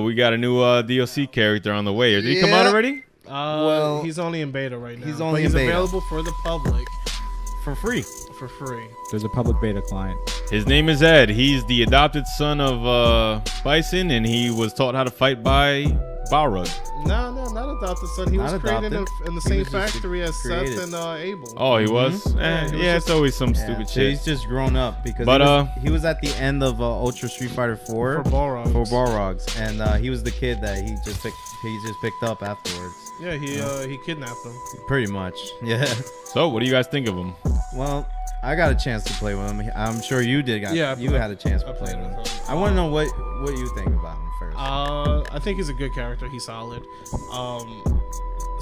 we got a new DLC character on the way. Did he come out already? Well, he's only in beta right now. He's available for the public For free. for free. There's a public beta client. His name is Ed. He's the adopted son of Bison, and he was taught how to fight by Balrog. No, not adopted son. He Not was created adopted. in the He same was just factory as created. Seth and Abel. Oh, he was? Yeah, he was It's always some Yeah, stupid so shit. he's just grown up because But, he was at the end of Ultra Street Fighter 4 For Balrogs. for Balrogs, and he was the kid that he just picked up afterwards. Yeah, he kidnapped him. Pretty much, yeah. So, what do you guys think of him? Well, I got a chance to play with him. I'm sure you did. Yeah, you had a chance to I play played with him. with him. I want to know what you think about him first. I think he's a good character. He's solid.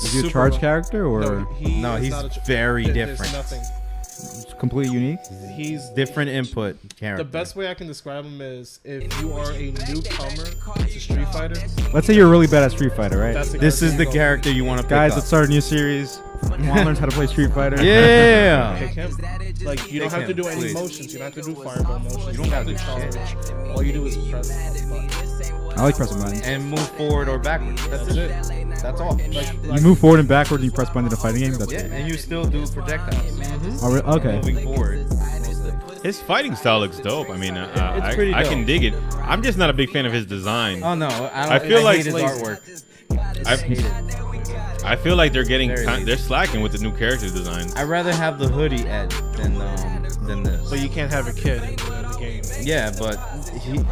Is he a charge character or No, he's not very There's different. nothing. it's completely unique? He's Different input character. The best way I can describe him is if you are a newcomer to Street Fighter. Let's say you're really bad at Street Fighter, right? That's the This is character the you go character you want to pick Guys, up. let's start a new series. Want to learn how to play Street Fighter? Yeah. Pick him. Like you don't Pick have to him, do any please. motions. You don't have to do fireball motions. You don't have to do charge. All you do is press the button. I like pressing buttons. And move forward or backwards. That's That's it. it. That's all. You move forward and backward and you press buttons in a fighting game? That's Yeah, cool. and you still do projectiles. Oh, okay. Moving forward. His fighting style looks dope. I mean, It's pretty I dope. can dig it. I'm just not a big fan of his design. Oh no, I feel like hate his lazy. artwork. I feel like they're getting Very they're slacking with the new character designs. I'd rather have the hoodie Ed than this. But you can't have a kid in the game. Yeah, but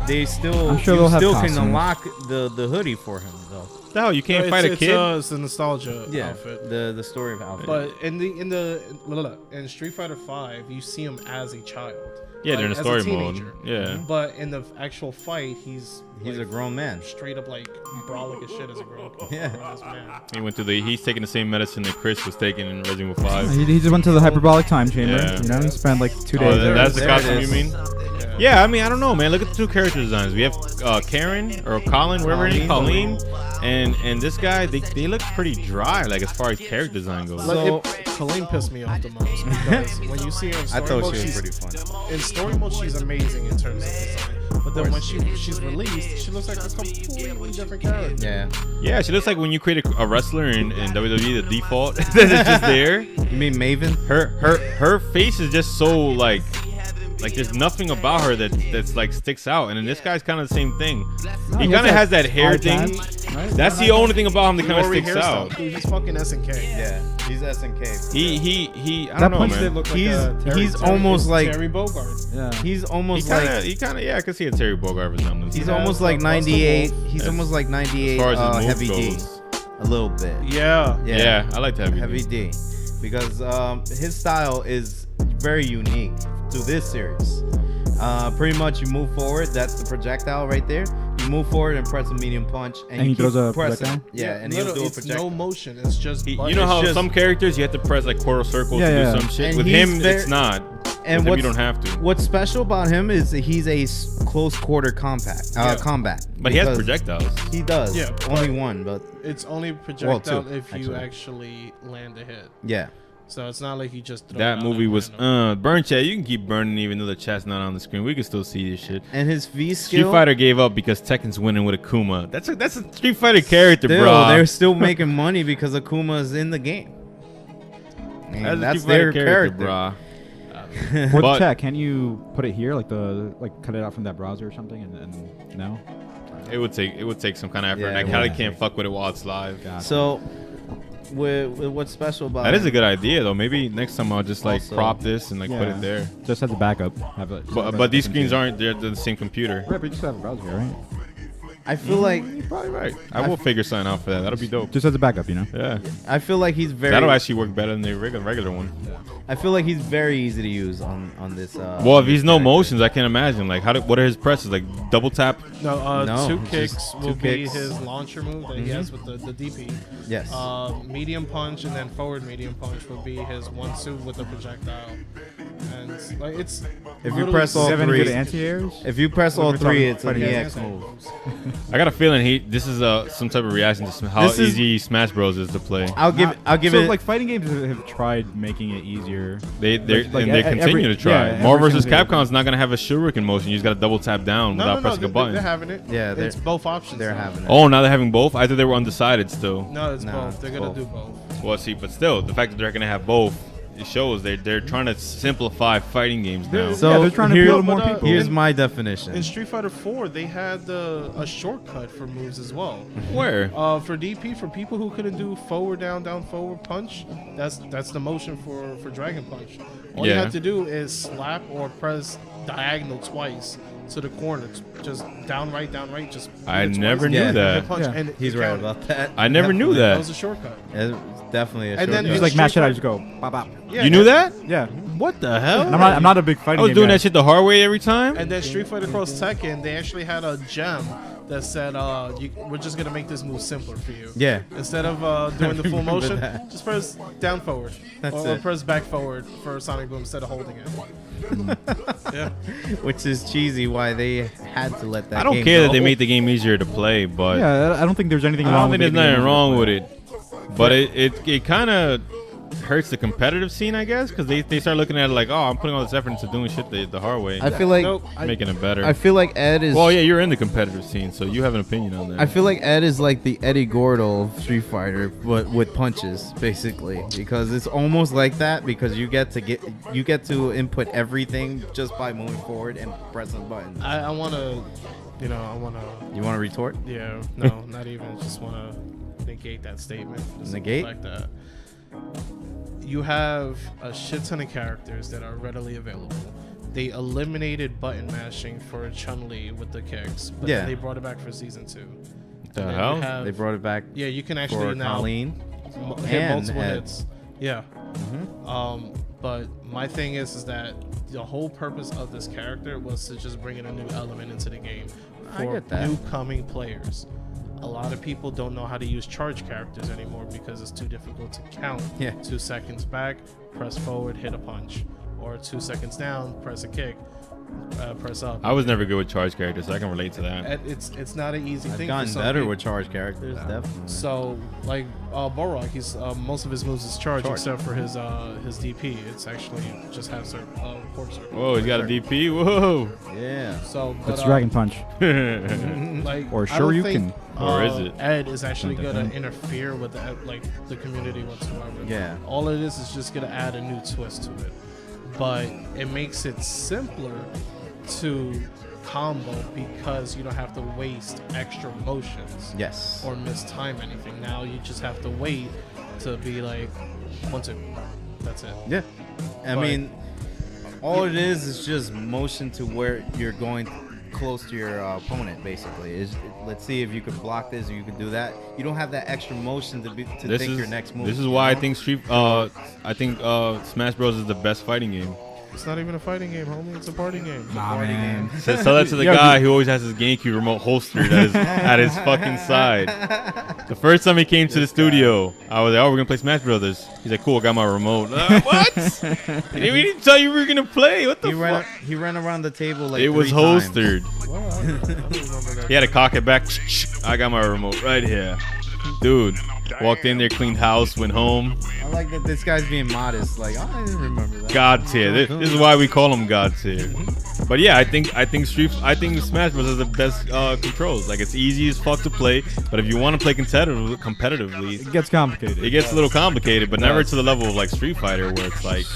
they still I'm sure you they'll have still can costumes. unlock the hoodie for him though. The hell, you can't fight a kid? It's a nostalgia Yeah, outfit. the story of outfit. But in Street Fighter 5, you see him as a child. Yeah, they're in as the a story mode. teenager. Yeah. But in the actual fight, he's he's like, a grown man. straight up like brawling as shit as a grown Yeah. man. He's taking the same medicine that Chris was taking in Resident Evil 5. He just went to the hyperbolic time chamber. Yeah. You know, he spent like 2 Oh, days there. that's the There it costume you is. mean? Yeah, I mean, I don't know, man. Look at the two character designs. We have Karen or Colin, wherever it is, Colleen, and this guy. They look pretty dry, like as far as character design goes. So- Colleen pissed me off the most because when you see her in I story thought mode, she was she's pretty fun. in story mode she's amazing in terms of design. But then when she's released, she looks like a completely different character. Yeah. Yeah, she looks like when you create a wrestler in WWE, the default that is just there. You mean Maven? Her face is just so like there's nothing about her that's like sticks out, and then this guy's kind of the same thing. He kind of has that hair thing. Right? That's the only thing about him that kind of Rory sticks hairstyle. out. Dude, he's fucking SNK. Yeah. He's SNK. He I That don't know, punch man. did look like He's Terry. almost like Terry Bogard. Yeah. he's He almost kind of yeah, I can see a Terry Bogard resemblance. he's Yeah, almost like Buster Wolf. 98. He's As- almost like 98 as far as his move heavy D. goes. A little bit. Yeah. Yeah, I like to have Heavy D. Because his style is very unique to this series. Pretty much you move forward, that's the projectile right there. You move forward and press a medium punch, and he you throws keep a pressing. projectile? Yeah, and he'll literally, do a it's projectile. no motion. It's just You buttons. know how just- some characters you have to press like quarter circles to Yeah, do yeah. some shit. And With he's him, very- it's not. And With him, you don't have to. What's special about him is that he's a close quarter combat. Combat. But he has Because projectiles. He does. Yeah, only one, but It's only projectile two, if you actually. actually land a hit. yeah. So it's not like you just throw it That out movie like was random. burn chat. You can keep burning even though the chat's not on the screen. We can still see this shit. And his V Street skill. Fighter gave up because Tekken's winning with Akuma. That's a Street Fighter character, Still, bro. they're still making money because Akuma is in the game. And that's their character. bro. For But- the chat, can you put it here, like cut it out from that browser or something, and no? It would take some kind of effort. Yeah, and I it kind would. of can't fuck with it while it's live. Gotcha. So, with what's special about That is a him- good idea though. Maybe next time I'll just like Also- crop this and like put Yeah. it there. Just as a backup, have it. But these screens aren't they're the same computer. Right, but you just have a browser here, right? I feel like You're probably right. I will figure something out for that. That'll be dope. Just as a backup, you know. Yeah. I feel like he's very. That'll actually work better than the regular one. I feel like he's very easy to use on this. Well, if he's no motions, I can imagine. Like, what are his presses? Like double tap. No, No, two it's kicks just will two be kicks. his launcher move that he has with the DP. Yes. Medium punch and then forward medium punch will be his 1-2 with the projectile. and like it's. If you literally press all Do you have any three, good anti-airs? if you press all We're three, talking it's an fighting EX games. move. I got a feeling this is some type of reaction to how This is- easy Smash Bros is to play. I'll give So it. like fighting games have tried making it easier. They like and they continue to try. every Marvel vs. single Capcom's not gonna have a shuriken motion. You just gotta double tap down without pressing a button. They're having it. Yeah, it's both options. they're now. having it. Oh, now they're having both. I thought they were undecided still. No, it's No, both. They're gonna both. do both. Well, see, but still, the fact that they're gonna have both, it shows they're trying to simplify fighting games now. So Yeah, they're trying to here- appeal to more but, people. Here's my definition. In Street Fighter 4, they had a shortcut for moves as well. Where? For DP, for people who couldn't do forward, down, forward punch, that's the motion for Dragon Punch. All you Yeah. have to do is slap or press diagonal twice to the corner. Just down, right, just. I hit it never twice, knew Yeah. that. hit punch, Yeah. and He's it right counted. about that. I never knew That that. was a shortcut. It's definitely a And then shortcut. Just like Street mash it, I Fighter- just go bop bop. Yeah, You knew that? Yeah. What the hell? And I'm not a big fighting I was game doing guy. that shit the hard way every time. And then Street Fighter Cross Tekken, they actually had a gem that said, "We're just gonna make this move simpler for you." Yeah. Instead of doing the full remember motion, that. just press down forward, That's or it. press back forward for Sonic Boom instead of holding it. Yeah, Which is cheesy why they had to let that I don't game care that go. they made the game easier to play, but Yeah, I don't think there's anything I wrong don't with think there's making nothing it wrong easier with to it. But it kind of hurts the competitive scene, I guess, because they start looking at it like, oh, I'm putting all this effort into doing shit the hard way, I feel like Nope. making it better. I feel like Ed is. Well, yeah, you're in the competitive scene, so you have an opinion on that. I feel like Ed is like the Eddie Gordo of Street Fighter, but with punches, basically, because it's almost like that. Because you get to input everything just by moving forward and pressing buttons. I wanna, You want to retort? yeah, no, not even. Just wanna negate that statement. Just Negate? like that. You have a shit ton of characters that are readily available. They eliminated button mashing for Chun-Li with the kicks, but Yeah. then they brought it back for season 2. the And then hell? you have- They brought it back yeah, you can for actually now Colleen. hit and multiple Ed. hits. Yeah. But my thing is that the whole purpose of this character was to just bring in a new element into the game I for get that. new coming players. A lot of people don't know how to use charge characters anymore because it's too difficult to count. Yeah. 2 seconds back, press forward, hit a punch, or 2 seconds down, press a kick, press up. I was never good with charge characters, so I can relate to that. And it's not an easy I've thing. gotten for some better people. with charge characters, definitely. So, like Borok, he's most of his moves is charge, Charge. except for his DP. It's actually just have quarter circle. Whoa, he's got a DP. Whoa. Yeah. So, but, That's Dragon Punch. like, Or I don't Shoryuken. think, Or is it? Ed is actually Dun, dun, gonna dun. interfere with the community whatsoever. Yeah. All it is just gonna add a new twist to it, but it makes it simpler to combo because you don't have to waste extra motions Yes. or mistime anything. Now you just have to wait to be like 1, 2. That's it. Yeah. I But- mean, all it is just motion to where you're going close to your opponent, basically. Let's see if you can block this or you can do that. You don't have that extra motion to This think is your next move. this is why I think Smash Bros is the best fighting game. It's not even a fighting game, homie. It's a party game. Nah, man. So tell that to the Yeah, guy who always has his GameCube remote holstered at his fucking side. The first time he came to the studio, I was like, "Oh, we're gonna play Smash Brothers." He's like, "Cool, I got my remote." What? We didn't tell you we were gonna play. What the fuck? He ran around the table like It was 3 times. holstered. Well, I don't remember that. He had to cock it back. I got my remote right here, dude. Walked in there, cleaned house, went home. I like that this guy's being modest. Like, oh, I didn't remember that. God tier. This is why we call him God tier. But yeah, I think Smash Bros is the best controls. Like, it's easy as fuck to play, but if you want to play competitively, It gets complicated. it gets a little complicated. But never to the level of like Street Fighter, where it's like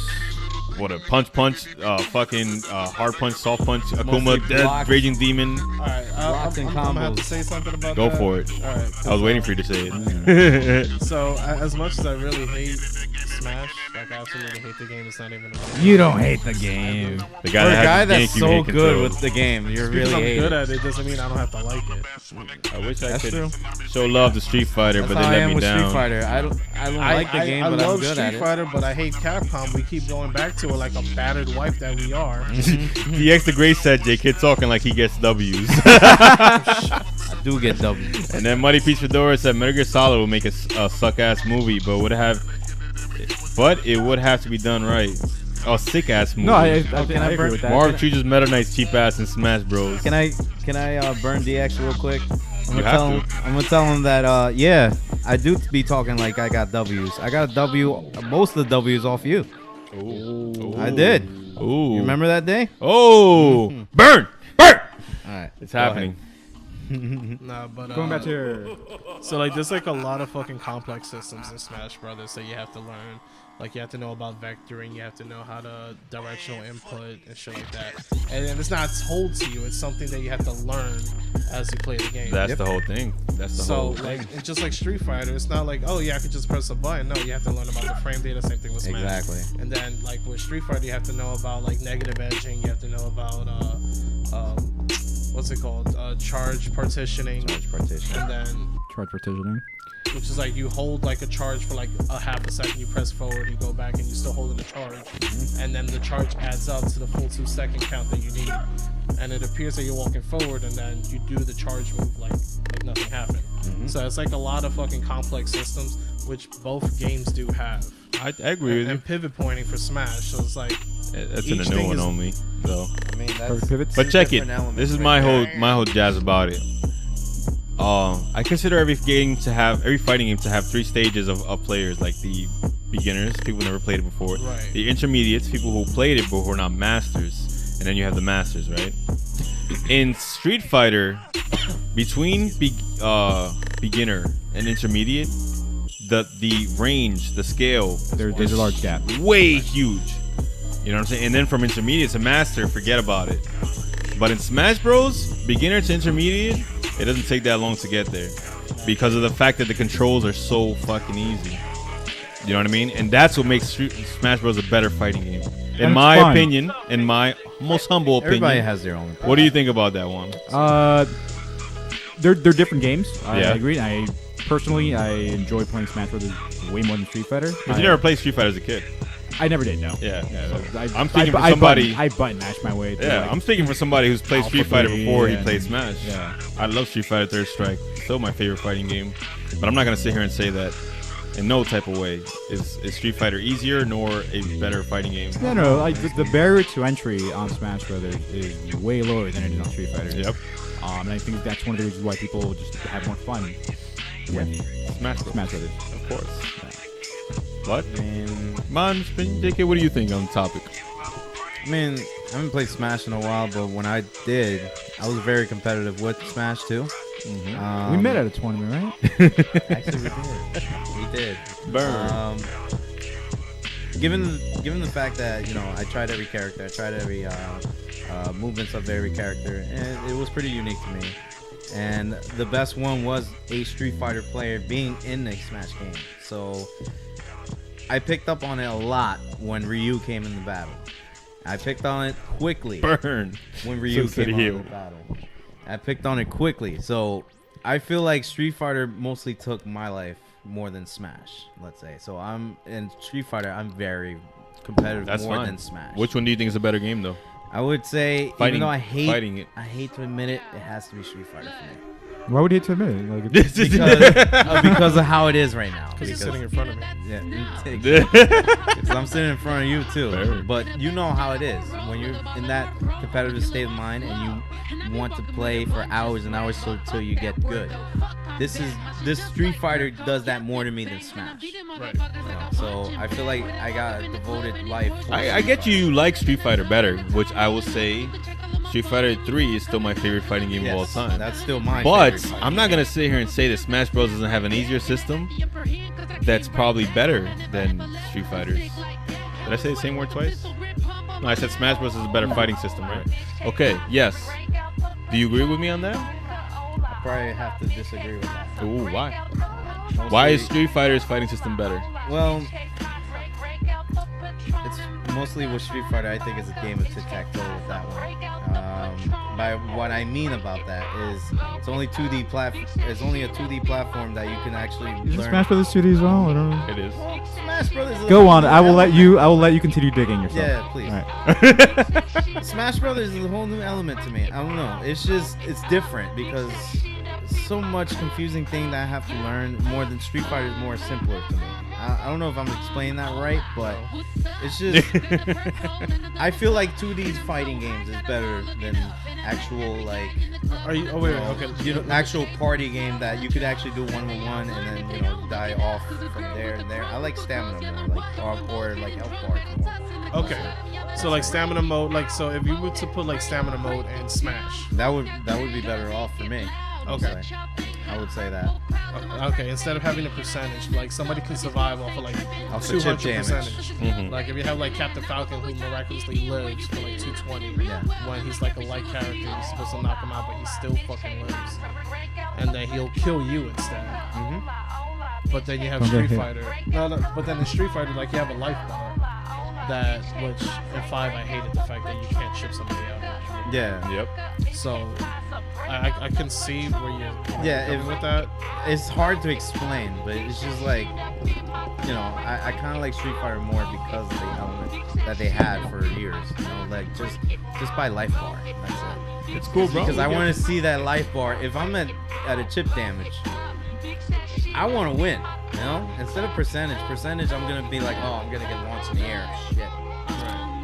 what a punch, hard punch, soft punch, Akuma, Mostly dead, blocks. Raging Demon. All right, Blocks and I'm gonna have combos. to say something about Go that. for it. All right. I was waiting for you to say it. So, as much as I really hate Smash, like I absolutely hate the game, it's not even about You don't hate the game. The For guy a that guy has his that's GameCube so hate good controls. with the game, you're because really I'm hating. good at it doesn't mean I don't have to like it. I wish I That's could true. show love to Street Fighter, That's but they how I let am me with down. Street Fighter. I don't like the game, I but I'm love good Street at it. Fighter, but I hate Capcom. We keep going back to it like a battered wife that we are. DX the Great said J-Kid talking like he gets W's. I do get W's. And then Muddy Peach Fedora said Metal Gear Solid would make a suck ass movie, but it would have to be done right. Oh, sick ass movie. No, I can I agree burn- with that. Marv chooses Meta Knight's cheap ass in Smash Bros. Can I burn DX real quick? I'm You gonna have tell him. to. I'm gonna tell him that yeah, I do be talking like I got W's. I got a W. Most of the W's off you. Ooh. I did. Ooh. You remember that day? Oh, burn, burn. All right, It's happening. Nah, but Going back to your, so like there's like a lot of fucking complex systems in Smash Brothers that you have to learn. Like you have to know about vectoring, you have to know how to directional input and shit like that. And it's not told to you; it's something that you have to learn as you play the game. That's the whole thing. That's the So whole like thing. it's just like Street Fighter. It's not like, oh yeah, I can just press a button. No, you have to learn about the frame data. Same thing with Smash. Exactly. And then like with Street Fighter, you have to know about like negative edging. You have to know about what's it called? Charge partitioning. Charge partition. And then charge partitioning. which is like you hold like a charge for like a half a second, you press forward, you go back, and you're still holding the charge, and then the charge adds up to the full 2 second count that you need, and it appears that you're walking forward, and then you do the charge move like nothing happened. So it's like a lot of fucking complex systems, which both games do have. I agree with you. And pivot pointing for Smash, so it's like That's in each the new thing one is- only, though. I mean, Perfect pivots. But check it. different elements This is right my there. whole jazz about it. I consider every fighting game to have 3 stages of players, like the beginners, people who never played it before, Right. the intermediates, people who played it but who are not masters, and then you have the masters, right? In Street Fighter, between beginner and intermediate, the range, the scale, There's a large gap. way huge. You know what I'm saying? And then from intermediate to master, forget about it. But in Smash Bros, beginner to intermediate, it doesn't take that long to get there because of the fact that the controls are so fucking easy. You know what I mean? And that's what makes Smash Bros a better fighting game. In it's my fun. opinion, in my most humble opinion. Everybody has their own. What do you think about that one? They're different games. I Yeah. agree. I enjoy playing Smash Brothers way more than Street Fighter. Because you never played Street Fighter as a kid. I never did. No. Yeah. So I'm thinking for somebody. I button mashed my way. Through, Yeah, like, I'm speaking for somebody who's played Alpha Street Fighter 3 before he and- played Smash. Yeah. I love Street Fighter Third Strike. Still my favorite fighting game. But I'm not going to sit here and say that in no type of way is Street Fighter easier nor a better fighting game. No. Like the barrier to entry on Smash Brothers is way lower than it is on Street Fighter. Yep. And I think that's one of the reasons why people just have more fun with Smash Bros. Smash Brothers. Of course. But, man, JK, what do you think on the topic? I mean, I haven't played Smash in a while, but when I did, I was very competitive with Smash too. We met at a tournament, right? Actually, we did. Burn. Given the fact that I tried every character, I tried every movements of every character, and it was pretty unique to me. And the best one was a Street Fighter player being in a Smash game. So I picked up on it a lot when Ryu came in the battle. I picked on it quickly Burn. when Ryu City came Hill. on the battle. I picked on it quickly. So I feel like Street Fighter mostly took my life more than Smash, let's say. So I'm in Street Fighter, I'm very competitive That's more fine. than Smash. Which one do you think is a better game, though? I would say, Fighting- even though I fighting it. hate to admit it, it has to be Street Fighter for me. Why would you hate to admit it? Like, Because of how it is right now. because he's sitting in front of me. Yeah, because I'm sitting in front of you too. Fair. But you know how it is when you're in that competitive state of mind and you want to play for hours and hours till you get good. This Street Fighter does that more to me than Smash. Right. So I feel like I got a devoted life. for I get you like Street Fighter better, which I will say Street Fighter 3 is still my favorite fighting game of all Yes, time. That's still my But favorite fighting I'm not going to sit here and say that Smash Bros. Doesn't have an easier system that's probably better than Street Fighter's. Did I say the same word twice? No, I said Smash Bros. Is a better fighting system, right? Okay, yes. Do you agree with me on that? I probably have to disagree with that. Ooh, why? Mostly- Why is Street Fighter's fighting system better? Well, it's mostly with Street Fighter. I think it's a game of tic-tac-toe with that one. By what I mean about that is it's only 2D platform. It's only a 2D platform that you can actually is learn. Smash Brothers 2D as well? I don't know. It is. Smash Brothers. is a Go whole on. new I will let element. you continue digging yourself. Yeah, please. All right. Smash Brothers is a whole new element to me. I don't know. It's different because so much confusing thing that I have to learn more than Street Fighter is more simpler to me. I don't know if I'm explaining that right, but it's just I feel like 2D fighting games is better than actual like Are you? Oh wait, okay. actual party game that you could actually do 1v1 and then die off from there and there. I like stamina more, like or like health bar more. Okay. So like stamina mode, like so if you were to put like stamina mode in Smash. That would be better off for me. Okay. I would say that. Okay, instead of having a percentage, like somebody can survive off of like Off the chip 200 damage. percentage. Mhm. Like if you have like Captain Falcon who miraculously lives for like 220, Yeah. when he's like a light character, you're supposed to knock him out, but he still fucking lives, and then he'll kill you instead. But then you have Okay, Street okay. Fighter. No, but then in Street Fighter, like you have a life bar. That which in 5 I hated the fact that you can't chip somebody out. Yeah. Yep. So I can see where you're Yeah, coming if- with that. It's hard to explain, but it's just like, I kind of like Street Fighter more because of the element that they had for years. Like just by life bar. That's it. It's cool, bro. Because I want to see that life bar. If I'm at a chip damage, I want to win. Instead of percentage, I'm gonna be like, oh, I'm gonna get launched in the air. Shit.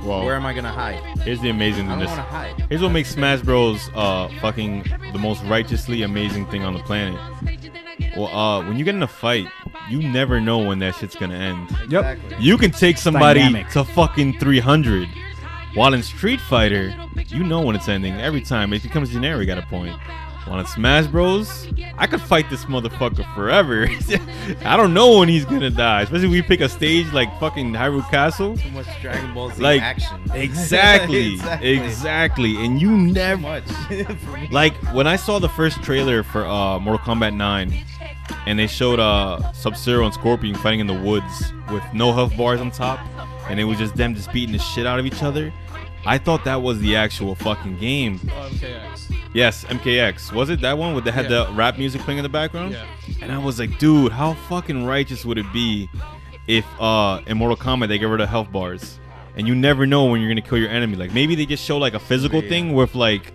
Well, Where am I gonna hide? here's the amazing I thing. don't want to hide. Here's what makes Smash Bros. Fucking the most righteously amazing thing on the planet. Well, when you get in a fight, you never know when that shit's gonna end. Yep. Exactly. You can take somebody Dynamic. to fucking 300. While in Street Fighter, you know when it's ending every time. It becomes generic at a point. While in Smash Bros, I could fight this motherfucker forever. I don't know when he's gonna die. Especially if we pick a stage like fucking Hyrule Castle. Too much Dragon Ball Z Like, action. exactly. And you Too never much. For me. like when I saw the first trailer for Mortal Kombat 9, and they showed Sub-Zero and Scorpion fighting in the woods with no health bars on top, and it was just them just beating the shit out of each other. I thought that was the actual fucking game. MKX. Yes, MKX. Was it that one with had Yeah. the rap music playing in the background? Yeah. And I was like, dude, how fucking righteous would it be if in Mortal Kombat they get rid of health bars, and you never know when you're gonna kill your enemy? Like maybe they just show like a physical Yeah. thing with like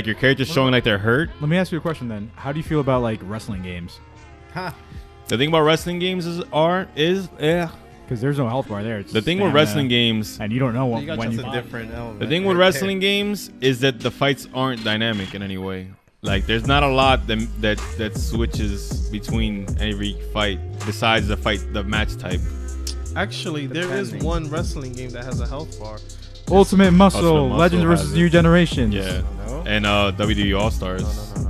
your character showing like they're hurt. Let me ask you a question then. How do you feel about like wrestling games? The thing about wrestling games is Because there's no health bar there. It's the thing with stamina, wresling games. and you don't know You got when just you. It's a different element. The thing with right wrestling games is that the fights aren't dynamic in any way. Like there's not a lot that switches between every fight besides the match type. Actually, there is Depending. one wrestling game that has a health bar. Ultimate Muscle, Ultimate Muscle Legends has versus it. New Generations. Yeah, No? and WWE All Stars. No.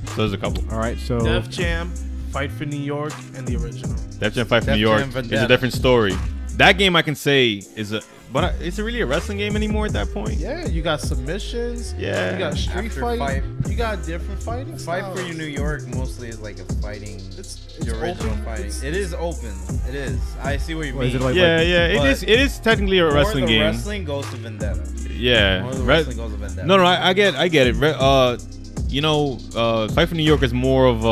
So there's a couple. All right, so Def Jam, Fight for New York, and the original. Def Jam Fight for Def New York Jam is Vendetta. a different story. That game I can say is but is it really a wrestling game anymore at that point? Yeah, you got submissions. Yeah. You got street After fight. Fight- You got different fighting Fight styles. for You New York mostly is like a fighting. It's The original open. fighting. It's- It is open. It is. I see what you What, mean. is it like- Yeah. But It is technically a wrestling More the game. wrestling goes to Vendetta. Yeah. More the Re- wrestling goes to Vendetta. No, I get it. Fight for New York is more of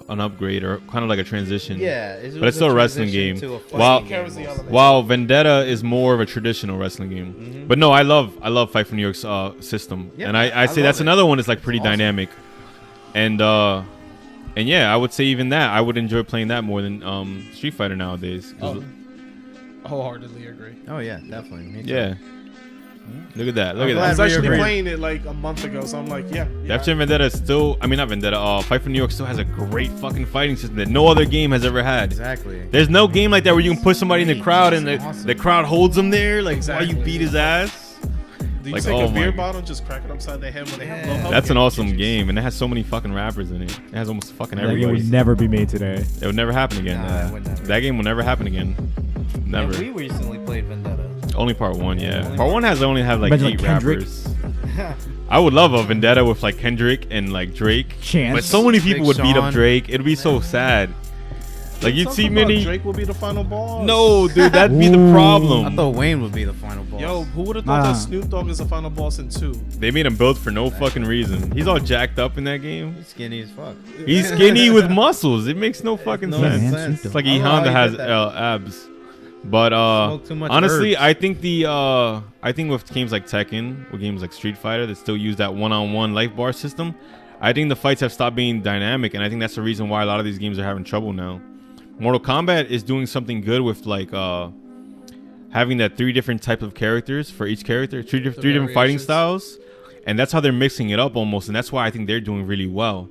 an upgrade or kind of like a transition. Yeah, But it's still a wrestling game. While- Carries the element. While Vendetta is more of a traditional wrestling game. But no, I love Fight for New York's system, Yeah, and I I say love that's it. another one that's like pretty It's awesome. dynamic, and yeah, I would say even that I would enjoy playing that more than Street Fighter nowadays. 'Cause- Wholeheartedly agree. Oh yeah, definitely. Me too. yeah. Look at that. Look I'm at glad I that. was we actually agree. playing it like a month ago, so I'm like, yeah. Def Jam Vendetta is still, I mean not Vendetta, Fight for New York still has a great fucking fighting system that no other game has ever had. Exactly. There's no game like that where you can put somebody in the crowd and Awesome. the crowd holds them there, like while you Exactly. beat his ass. Do you Like, take oh a beer my- bottle and just crack it upside their head when they have low Yeah. health? That's an Get awesome you. game, and it has so many fucking rappers in it. It has almost fucking that game everybody. would never be made today. It would never happen again. Nah, it would never. That game will never happen again. Never. And we recently played Vendetta. Only part one, yeah. Only Part one has only have like Imagine, 8 like, Kendrick. rappers. I would love a Vendetta with like Kendrick and like Drake. Chance. But so many people Big would beat up Sean. Drake. It'd be so sad. Like you'd see Something about many. Drake will be the final boss. No, dude, that'd be the Ooh. problem. I thought Wayne would be the final boss. Yo, who would have thought Nah. that Snoop Dogg is the final boss in 2? They made him build for no fucking reason. He's all jacked up in that game. He's skinny as fuck. He's skinny with muscles. It makes no fucking No sense. sense. It's like I don't know how E-Honda he has did that. abs. But Smoke too much honestly, herbs. I think with games like Tekken, with games like Street Fighter that still use that one-on-one life bar system, I think the fights have stopped being dynamic, and I think that's the reason why a lot of these games are having trouble now. Mortal Kombat is doing something good with like having that 3 different type of characters for each character, three different fighting variations. styles, and that's how they're mixing it up almost, and that's why I think they're doing really well.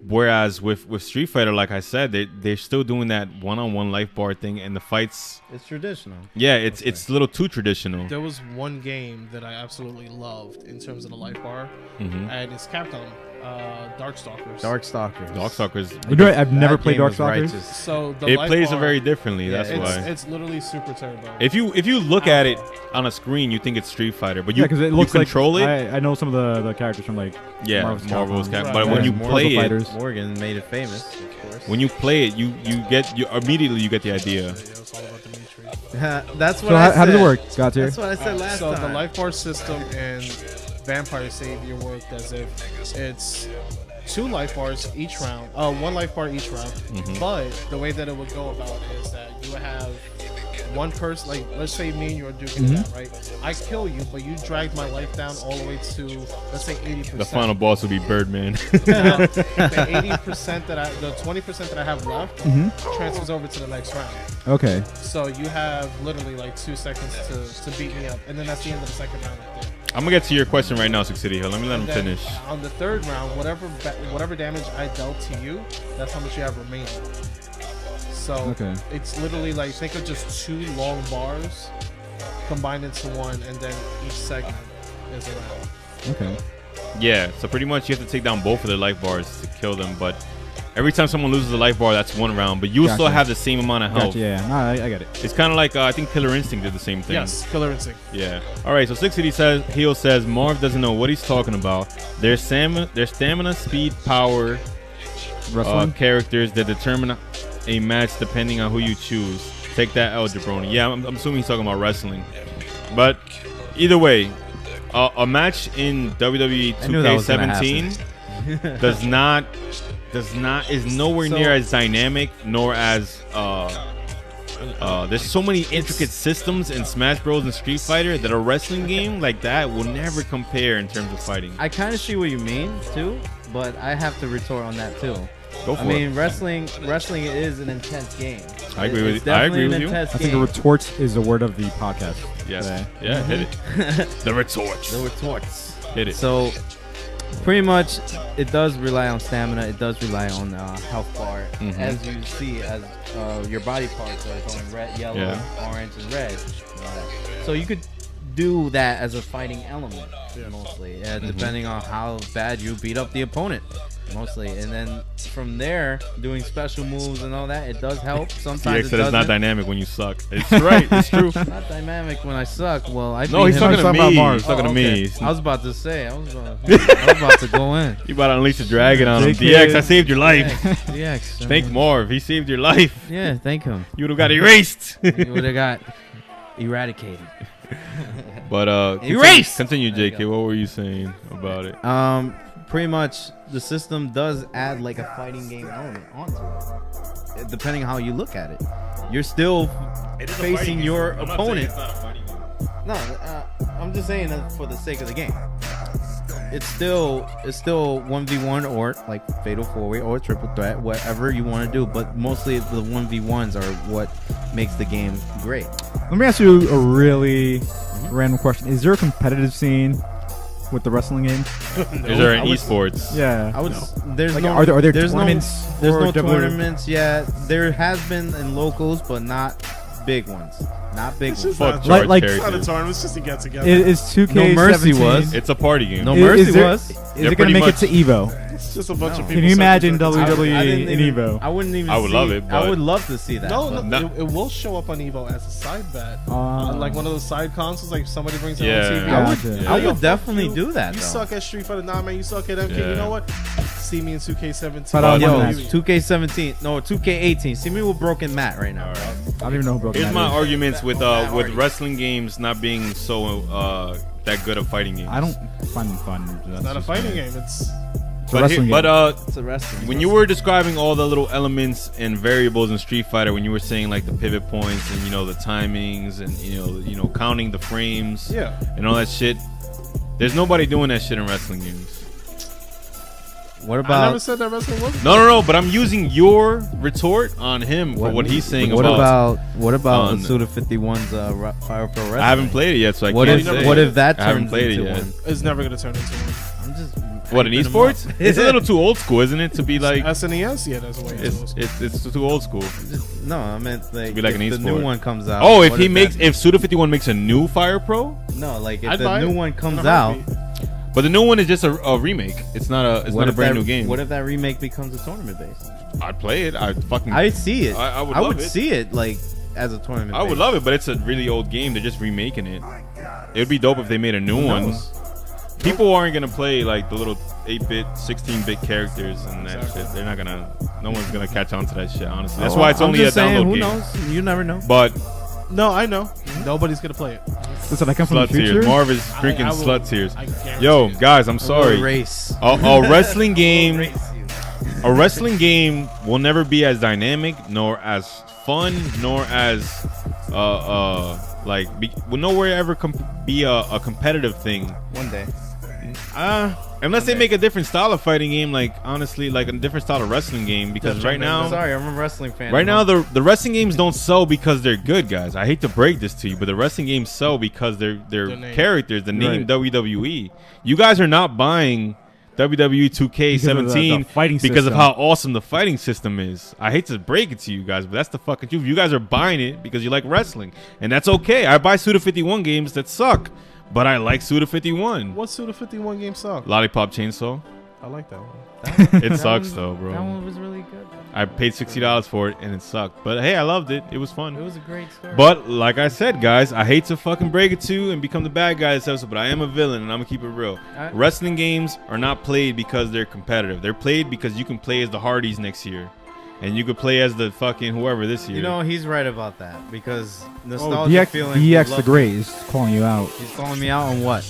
Whereas with Street Fighter, like I said, they're still doing that one-on-one life bar thing, and the fights, It's traditional. yeah, it's a little too traditional. There was one game that I absolutely loved in terms of the life bar, Mhm. and it's Capcom, Darkstalkers. Darkstalkers. You know what? I've never That played game was Darkstalkers. righteous. So the It life plays bar, very differently. Yeah, That's it's- why. It's literally super turbo. If you look at it on a screen, you think it's Street Fighter, but you Yeah, because it looks you control like, it. I know some of the characters from like Yeah, Marvel's Capcom. Capcom. But when Right. you Marvel play it, Fighters. Morgan made it famous, of course. when you play it, you immediately you get the idea. Yeah, it's all about Dimitri. That's what So I how does said. it work, Gautier? That's what I said last So time. the life bar system and Vampire Savior worked as if it's 2 life bars each round, 1 life bar each round. Mhm. But the way that it would go about it is that you would have one person, like let's say me and you are duking it out, right? I kill you, but you dragged my life down all the way to, let's say 80%. The final boss will be Birdman. Now, the 80% the 20% that I have left transfers over to the next round. Okay. So you have literally like 2 seconds to beat me up, and then that's the end of the second round right there. I'm gonna get to your question right now, Six City Hill. Let me let him And then finish. on the 3rd round, whatever damage I dealt to you, that's how much you have remaining. So Okay. it's literally like, think of just 2 long bars combined into one, and then each segment is a round. Okay. Yeah, so pretty much you have to take down both of their life bars to kill them, but every time someone loses a life bar, that's 1 round, but you still Gotcha. have the same amount of health. Gotcha. Yeah. No, I get it. It's kind of like I think Killer Instinct did the same thing. Yes, Killer Instinct. Yeah. All right. So Six City Hill says Marv doesn't know what he's talking about. There's stamina, speed, power, Wrestling. characters that determine a match depending on who you choose. Take that L, Jabroni. Yeah, I'm assuming he's talking about wrestling. But either way, a match in WWE I knew that was gonna 2K17 is nowhere So- near as dynamic nor as there's so many intricate systems in Smash Bros and Street Fighter that a wrestling game like that will never compare in terms of fighting. I kind of see what you mean too, but I have to retort on that too. Go for I mean, it. wrestling is an intense game. I agree with It's you. I definitely agree with an you. intense I think a game. retort is the word of the podcast. Yes. today. Yeah, hit it. The retorts. The retorts. Hit it. So, pretty much, it does rely on stamina. It does rely on health bar, Mhm. as you see, as your body parts are going red, yellow, Yeah. orange, and red. So you could do that as a fighting element, mostly, depending on how bad you beat up the opponent, mostly. And then from there, doing special moves and all that, it does help. Sometimes DX it said it's not doesn't. dynamic when you suck. It's right. It's true. Not dynamic when I suck. Well, I No, beat he's him. talking to talking about me. Mars. He's talking to me. I was about to say. I was about to go in. You about to unleash the dragon on him. JK. DX, I saved your life. DX. I Thank mean, Marv. He saved your life. Yeah, thank him. You would have got erased. You would have got eradicated. But Erase! Continue, There you JK. go. What were you saying about it? Pretty much the system does add like a fighting game element onto it, depending how you look at it. You're still facing your opponent. No, I'm just saying that for the sake of the game. It's still 1v1 or like fatal 4-way or triple threat, whatever you want to do. But mostly the 1v1s are what makes the game great. Let me ask you a really random question. Is there a competitive scene with the wrestling game? Is there an esports? Yeah. I would. There's Like, no. are there there's tournaments? No, there's for no WWE? tournaments yet. There has been in locals, but not big ones. Not big ones. Fuck It's charge like- It's not a characters. tournament, it's just to get together. Is 2K17? No Mercy was. It's a party game. No Mercy Is was. it They're going to pretty make much- it to Evo? It's just a bunch of No. people. Can you imagine searching for- WWE didn't in even- Evo? I wouldn't even. I would see- love it, I but- would love to see that. No, but- no, No. it will show up on Evo as a side bet. Uh, Like one of those side consoles, like somebody brings it Yeah. on TV. I would. Gotcha. Yeah. I Yo, would fuck definitely you. do that. You though. suck at Street Fighter 9, man. You suck at MK. Yeah. You know what? See me in 2K17. But, Yo, One match. 2K17. No, 2K18. See me with Broken Matt right now. All right. I don't even know who broke Here's that my is. arguments with wrestling games not being so that good of fighting games. I don't find them fun. It's not a fighting game. It's It's a wrestling game. It's a wrestling. When you were describing all the little elements and variables in Street Fighter, when you were saying like the pivot points and the timings and you know counting the frames, Yeah. and all that shit, there's nobody doing that shit in wrestling games. What I about never said that wrestling was. No. But I'm using your retort on him for what he's saying what about. what about on- Suda 51's Fire Pro Wrestling? I haven't played it yet, so I What can't if say. what if that I haven't turns played it into yet. one? It's never gonna turn into one. I'm just What, in hyping him esports? up. It's a little too old school, isn't it? To be like, SNES, yeah, that's way too old. it's too old school. No, I meant like, Be like if an the new esport. one comes out. Oh, if what he that- makes, if Suda51 makes a new Fire Pro, no, like if I'd the buy new it one in comes a out, heartbeat. but the new one is just a remake. It's not a what if brand that- new game. What if that remake becomes a tournament base? I'd play it. I see it. I would I love would it. see it like as a tournament. I would base. love it, but it's a really old game. They're just remaking it. It would be dope if they made a new one. knows? People aren't gonna play like the little 8-bit, 16-bit characters and that Exactly. shit. They're not gonna. No one's gonna catch on to that shit. Honestly, that's Oh, why it's I'm only a just saying, download who game. knows? You never know. But No, I know. Nobody's gonna play it. Listen, I come from the slut tears. future. Marv is drinking I will- slut tears. I guarantee Yo, it. guys, I'm sorry. Race. A wrestling game. Race you. A wrestling game will never be as dynamic, nor as fun, nor as will nowhere ever be a competitive thing. One day. Unless they make a different style of fighting game, like honestly, like a different style of wrestling game. Because right now, Sorry, I'm a wrestling fan. right now the wrestling games don't sell because they're good, guys. I hate to break this to you, but the wrestling games sell because they're The name. characters, the name Right. WWE. You guys are not buying WWE 2K17 the fighting because of system. how awesome the fighting system is. I hate to break it to you guys, but that's the fucking truth. You guys are buying it because you like wrestling, and that's okay. I buy Suda51 games that suck, but I like Suda51. What Suda 51 game suck? Lollipop Chainsaw. I like that one. It sucks though, That bro. one was really good. I paid $60 for it and it sucked. But hey, I loved it. It was fun. It was a great story. But like I said, guys, I hate to fucking break it to you and become the bad guy this episode, but I am a villain and I'm gonna keep it real. Alright. Wrestling games are not played because they're competitive. They're played because you can play as the Hardys next year, and you could play as the fucking whoever this year. you know, he's right about that because Oh, nostalgia feeling. DX the Great is calling you out. He's calling me out on what?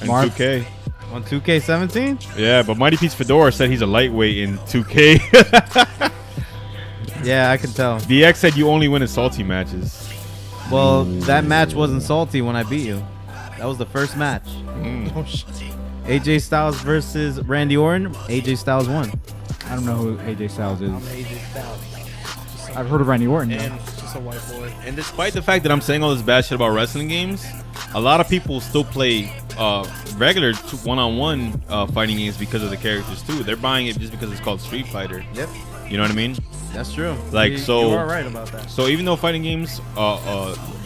and Marv. 2K. On 2K17? Yeah, but Mighty Pete's Fedora said he's a lightweight in 2K. Yeah, I can tell. DX said you only win in salty matches. Well, that match wasn't salty when I beat you. That was the first match. Oh shit. AJ Styles versus Randy Orton. AJ Styles won. I don't know who AJ Styles is. AJ Styles. I've heard of Randy Orton. And though. just a white boy. And despite the fact that I'm saying all this bad shit about wrestling games, a lot of people still play regular one-on-one fighting games because of the characters too. They're buying it just because it's called Street Fighter. Yep, You know what I mean? that's true. Like, you, so- you are right about that. So even though fighting games,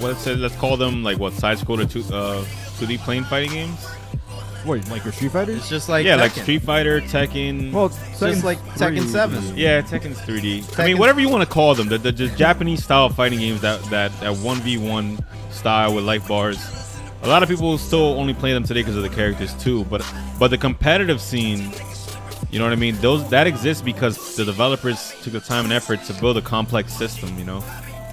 let's call them like what side-scroller 2D plane fighting games. Wait, like your Street Fighters? It's just like Yeah, like Tekken. Street Fighter, Tekken. Well, just like Tekken 7. Yeah, Tekken's 3D. I mean, Tekken- whatever you want to call them, the Japanese style fighting games that 1v1 style with life bars. A lot of people still only play them today because of the characters too. But the competitive scene, you know what I mean? That exists because the developers took the time and effort to build a complex system, you know.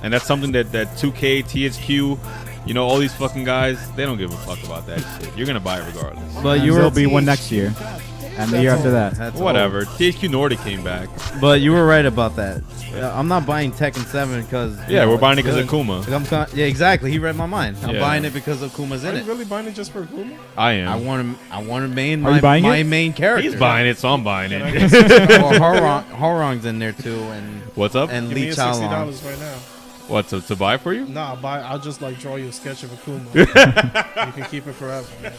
And that's something that 2K, THQ, you know, all these fucking guys, they don't give a fuck about that shit. You're gonna buy it regardless. But You you will were be one next year, and the year after that. That's Whatever. THQ Nordic came back. all. But you were right about that. I'm not buying Tekken 7 because Yeah, we're buying it because of Kuma. Yeah, exactly. He read my mind. I'm Yeah. buying it because of Kuma's Are in you it. really buying it just for Kuma? I am. I want to main Are you my, buying my it? main character. He's buying it, so I'm buying Can I it. get $60? Well, Horong's in there too, and What's up? and Give me Lee your Chalong. $60 right now. What, to buy for you? Nah, I'll just like draw you a sketch of Akuma. You can keep it forever, man.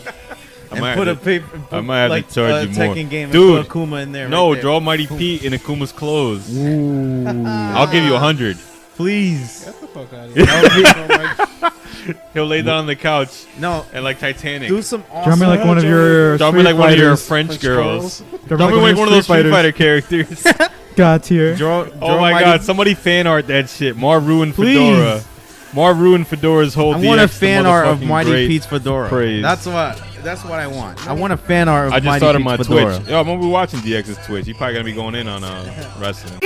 I And might put a have paper, I might have to like charge a you more. Tekken game and Dude, put Akuma in there. No, right there. draw Mighty Pete in Akuma's clothes. Ooh. I'll give you 100. please. Get the fuck out of here. That He'll lay down on the couch No, and like Titanic. do some Draw awesome. me like one of your Draw me Street like one of your Fighters. French girls. Draw Draw me like one of those Street Fighters. Fighter characters. God tier. Draw, Oh my Mighty- god, somebody fan art that shit. Mar ruined Please. Fedora. Mar ruined Fedora's whole I want a DX, the fan art of motherfucking Mighty great Pete's Fedora. praise. That's what I want. I want a fan art of I just Mighty started Pete's my Fedora. Twitch. Yo, I'm gonna be watching DX's Twitch. He's probably gonna be going in on wrestling.